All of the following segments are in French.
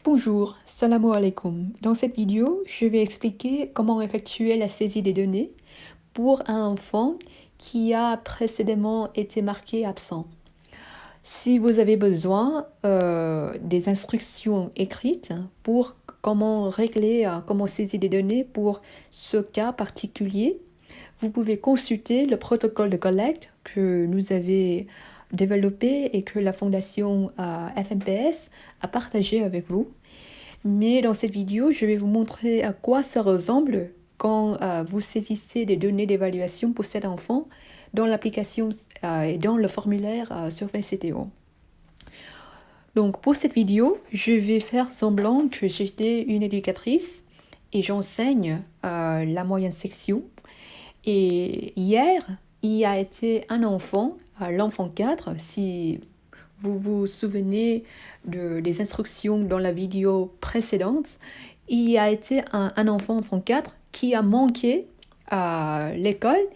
Bonjour, salam alaikum. Dans cette vidéo, je vais expliquer comment effectuer la saisie des données pour un enfant qui a précédemment été marqué absent. Si vous avez besoin des instructions écrites pour comment régler, comment saisir des données pour ce cas particulier, vous pouvez consulter le protocole de collecte que nous avons développé et que la fondation FMPS a partagé avec vous. Mais dans cette vidéo, je vais vous montrer à quoi ça ressemble quand vous saisissez des données d'évaluation pour cet enfant dans l'application et dans le formulaire sur VCTO. Donc pour cette vidéo, je vais faire semblant que j'étais une éducatrice et j'enseigne la moyenne section. Et hier, il y a été un enfant, l'enfant 4, si vous vous souvenez des instructions dans la vidéo précédente, il y a été un enfant 4 qui a manqué l'école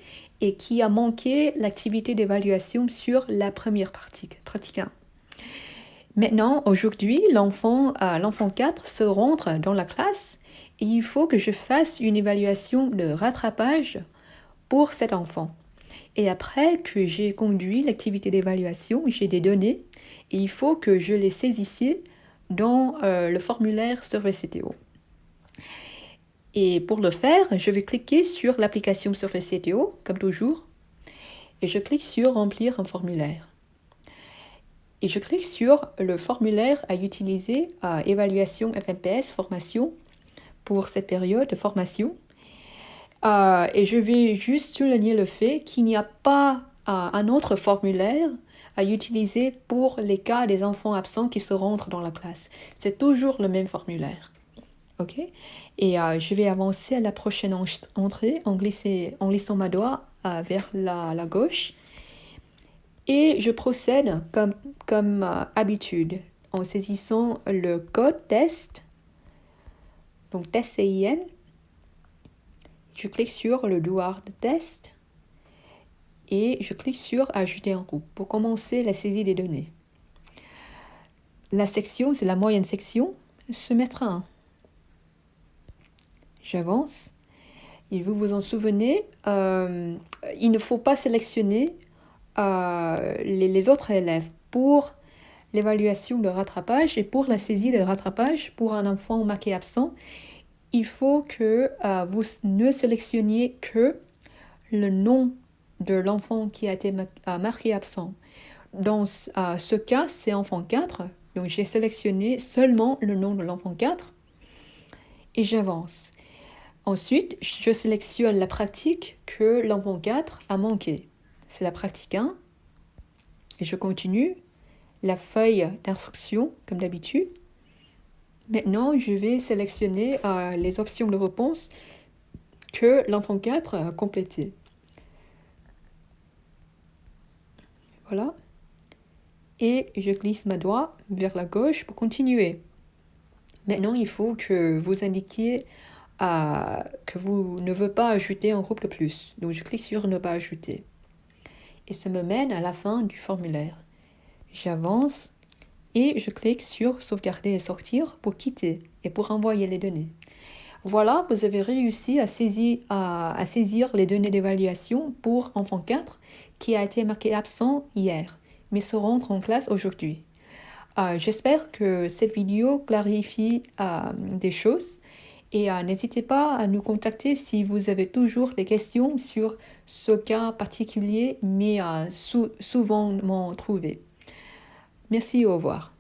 et qui a manqué l'activité d'évaluation sur la première pratique 1. Maintenant, aujourd'hui, l'enfant 4 se rentre dans la classe et il faut que je fasse une évaluation de rattrapage pour cet enfant. Et après que j'ai conduit l'activité d'évaluation, j'ai des données et il faut que je les saisisse dans le formulaire sur VCTO. Et pour le faire, je vais cliquer sur l'application sur VCTO, comme toujours, et je clique sur Remplir un formulaire. Et je clique sur le formulaire à utiliser à évaluation FMPS formation pour cette période de formation. Et je vais juste souligner le fait qu'il n'y a pas un autre formulaire à utiliser pour les cas des enfants absents qui se rentrent dans la classe. C'est toujours le même formulaire. OK? Et je vais avancer à la prochaine entrée en glissant ma doigt vers la gauche. Et je procède comme habitude en saisissant le code test, donc test CIN. Je clique sur le devoir de test et je clique sur Ajouter un groupe pour commencer la saisie des données. La section, c'est la moyenne section, semestre 1. J'avance. Et vous vous en souvenez, il ne faut pas sélectionner les autres élèves pour l'évaluation de rattrapage et pour la saisie de rattrapage pour un enfant marqué absent. Il faut que vous ne sélectionniez que le nom de l'enfant qui a été marqué absent. Dans ce cas, c'est enfant 4. Donc, j'ai sélectionné seulement le nom de l'enfant 4 et j'avance. Ensuite, je sélectionne la pratique que l'enfant 4 a manqué. C'est la pratique 1. Et je continue la feuille d'instruction, comme d'habitude. Maintenant, je vais sélectionner les options de réponse que l'enfant 4 a complétées. Voilà. Et je glisse ma doigt vers la gauche pour continuer. Maintenant, il faut que vous indiquiez que vous ne voulez pas ajouter un groupe de plus. Donc, je clique sur Ne pas ajouter. Et ça me mène à la fin du formulaire. J'avance et je clique sur Sauvegarder et sortir pour quitter et pour envoyer les données. Voilà, vous avez réussi à saisir les données d'évaluation pour enfant 4 qui a été marqué absent hier, mais se rentre en classe aujourd'hui. J'espère que cette vidéo clarifie des choses et n'hésitez pas à nous contacter si vous avez toujours des questions sur ce cas particulier, mais souvent trouvé. Merci, au revoir.